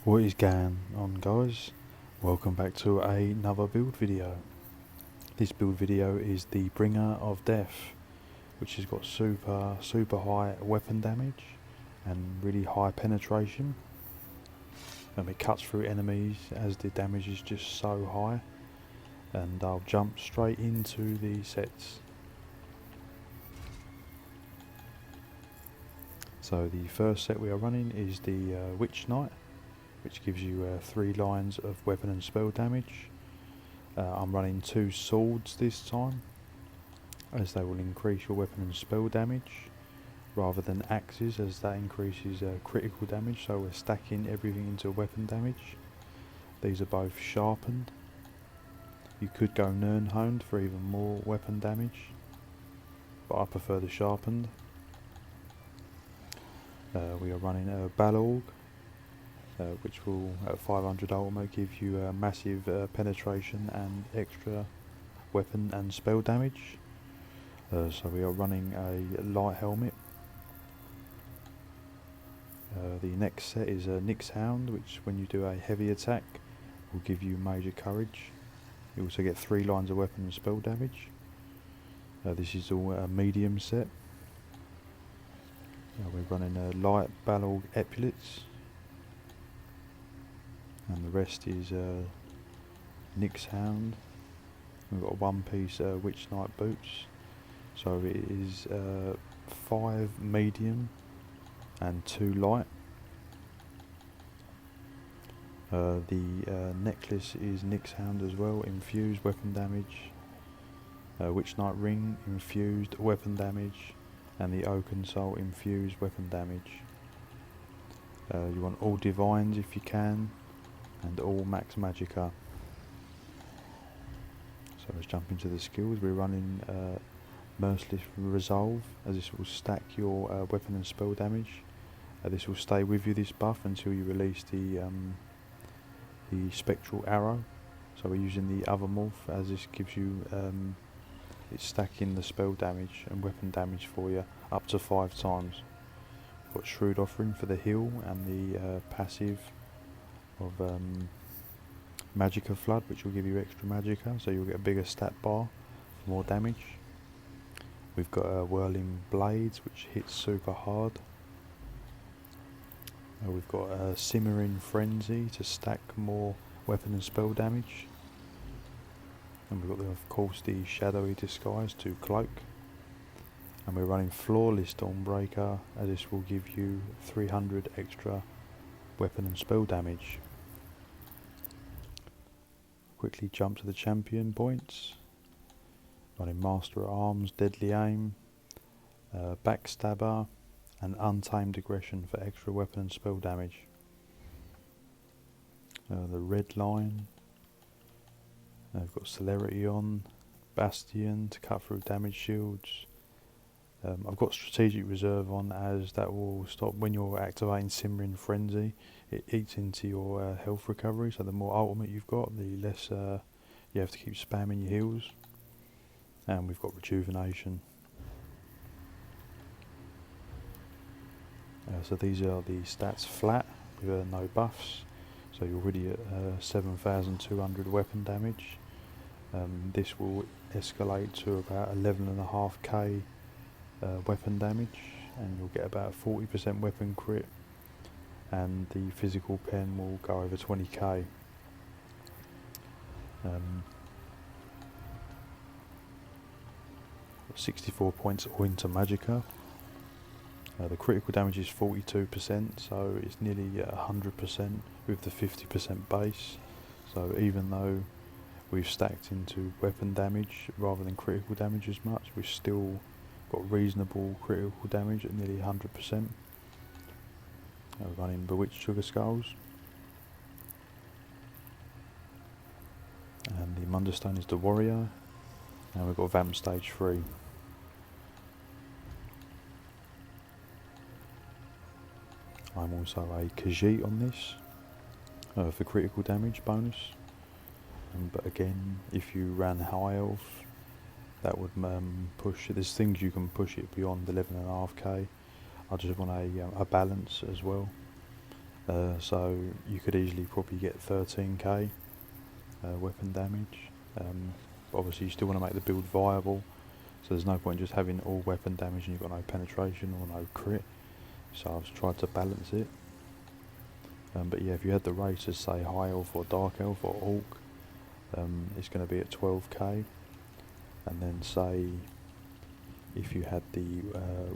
What is going on, guys? Welcome back to another build video. This build video is the Bringer of Death, which has got super high weapon damage and really high penetration. It cuts through enemies as the damage is just so high. And I'll jump straight into the sets. So the first set we are running is the Witch Knight, which gives you 3 lines of weapon and spell damage. I'm running 2 swords this time, as they will increase your weapon and spell damage, rather than axes, as that increases critical damage, so we're stacking everything into weapon damage. These are both sharpened. You could go Nirnhoned for even more weapon damage, but I prefer the sharpened. We are running a Balorg, which will at 500 ultimate give you massive penetration and extra weapon and spell damage. So we are running a light helmet. The next set is a Nyx Hound, which when you do a heavy attack will give you major courage. You also get 3 lines of weapon and spell damage. This is all a medium set. We're running a light Balorg Epaulets, and the rest is Nyx Hound. We've got a 1-piece Witch Knight boots, so it is 5 medium and 2 light. The necklace is Nyx Hound as well, infused weapon damage. Witch Knight ring, infused weapon damage, and the Oaken Soul, infused weapon damage. You want all divines if you can, and all max magicka. So let's jump into the skills. We're running Merciless Resolve, as this will stack your weapon and spell damage. This will stay with you, this buff, until you release the Spectral Arrow. So we're using the other morph, as this gives you it's stacking the spell damage and weapon damage for you up to 5 times. We've got Shrewd Offering for the heal, and the passive of Magicka Flood, which will give you extra Magicka, so you'll get a bigger stat bar for more damage. We've got Whirling Blades, which hits super hard. We've got Simmering Frenzy to stack more weapon and spell damage. And we've got, of course, the Shadowy Disguise to cloak. And we're running Flawless Dawnbreaker, as this will give you 300 extra weapon and spell damage. Quickly jump to the champion points. Running Master at Arms, Deadly Aim, Backstabber, and Untamed Aggression for extra weapon and spell damage. The red line. I've got Celerity on, Bastion to cut through damage shields. I've got Strategic Reserve on, as that will stop when you're activating Simmering Frenzy. It eats into your health recovery, so the more ultimate you've got, the less you have to keep spamming your heals. And we've got Rejuvenation. So these are the stats flat with no buffs. So you're already at 7,200 weapon damage. This will escalate to about 11.5k weapon damage, and you'll get about 40% weapon crit, and the physical pen will go over 20k. 64 points all into Magicka. The critical damage is 42%, so it's nearly 100% with the 50% base. So even though we've stacked into weapon damage rather than critical damage as much, we've still got reasonable critical damage at nearly 100%. Running Bewitched Sugar Skulls. And the Munderstone is the Warrior. And we've got Vamp Stage 3. I'm also a Khajiit on this for critical damage bonus. But again, if you ran high health, that would push it. There's things you can push it beyond 11.5k. I just want a balance as well. so you could easily probably get 13k weapon damage. But obviously you still want to make the build viable, so there's no point just having all weapon damage and you've got no penetration or no crit. So I've tried to balance it. But yeah, if you had the races, say high elf or dark elf or orc, it's going to be at 12k. And then say if you had the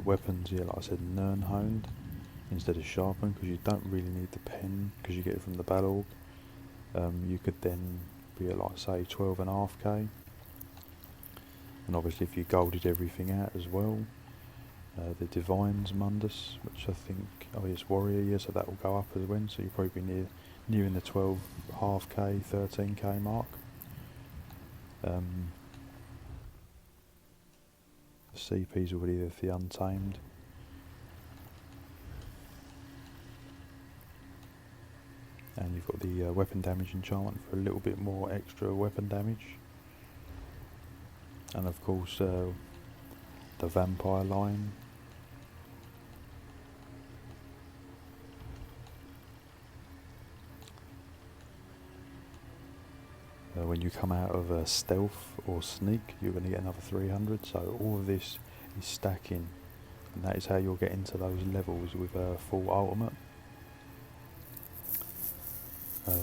weapons, yeah, like I said, Nirnhoned instead of sharpened, because you don't really need the pen because you get it from the battle org, you could then be at, like, say 12.5k. And obviously if you golded everything out as well, the Divine's Mundus, which I think, oh yes, Warrior, yeah, so that will go up as well, so you'll probably be nearing the 12.5k, 13k mark. The CP's already there for the Untamed. And you've got the weapon damage enchantment for a little bit more extra weapon damage. And of course the vampire line. When you come out of stealth or sneak, you're going to get another 300, so all of this is stacking, and that is how you'll get into those levels with a full ultimate.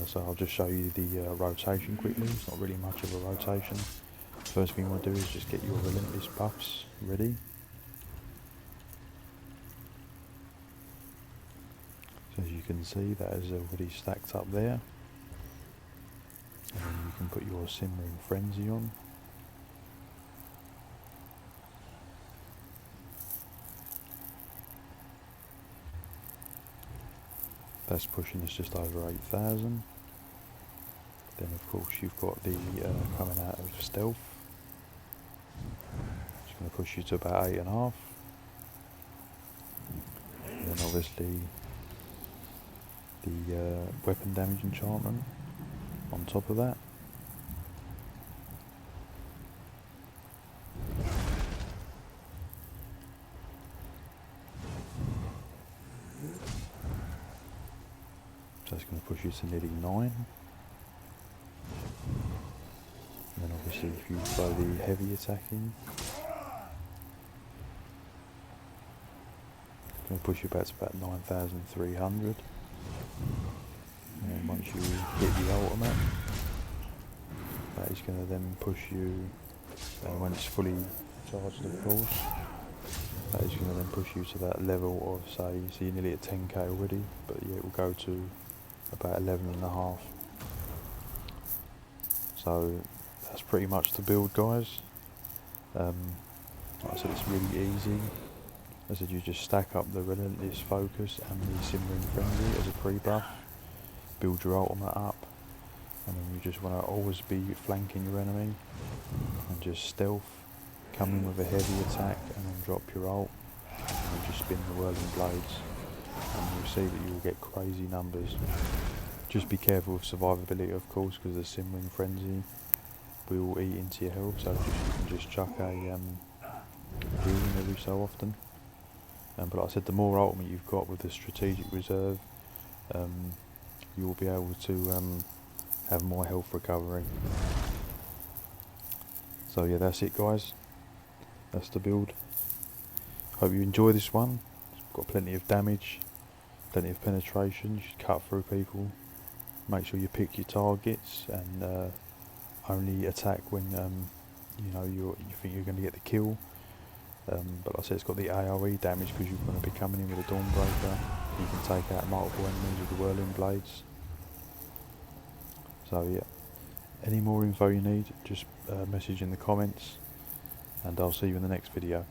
So I'll just show you the rotation quickly. It's not really much of a rotation. First thing you want to do is just get your relentless buffs ready. So as you can see, that is already stacked up there. And then you can put your Simmering Frenzy on. That's pushing us just over 8,000. Then of course you've got the coming out of stealth. It's going to push you to about 8.5. And then obviously the weapon damage enchantment on top of that. So it's going to push you to nearly 9. And then obviously if you throw the heavy attack in, it's going to push you back to about 9,300. And once you hit the ultimate, that is going to then push you, when it's fully charged of course, that is going to then push you to that level of, say, so you're nearly at 10k already, but yeah, it will go to about 11.5. So that's pretty much the build, guys. Like I said, it's really easy. As I said, you just stack up the Relentless Focus and the Simmering Frenzy as a pre-buff, build your ultimate up, and then you just want to always be flanking your enemy and just stealth, come in with a heavy attack and then drop your ult, and then just spin the Whirling Blades, and you'll see that you will get crazy numbers. Just be careful with survivability of course, because the Simmering Frenzy will eat into your health, so you can just chuck a healing every so often. But like I said, the more ultimate you've got with the Strategic Reserve, you will be able to have more health recovery. So yeah, that's it guys, that's the build. Hope you enjoy this one. It's got plenty of damage, plenty of penetration, you should cut through people. Make sure you pick your targets and only attack when you know you think you're going to get the kill. But like I said, it's got the AoE damage because you're going to be coming in with a Dawnbreaker. You can take out multiple enemies with the Whirling Blades. So yeah, any more info you need, just message in the comments, and I'll see you in the next video.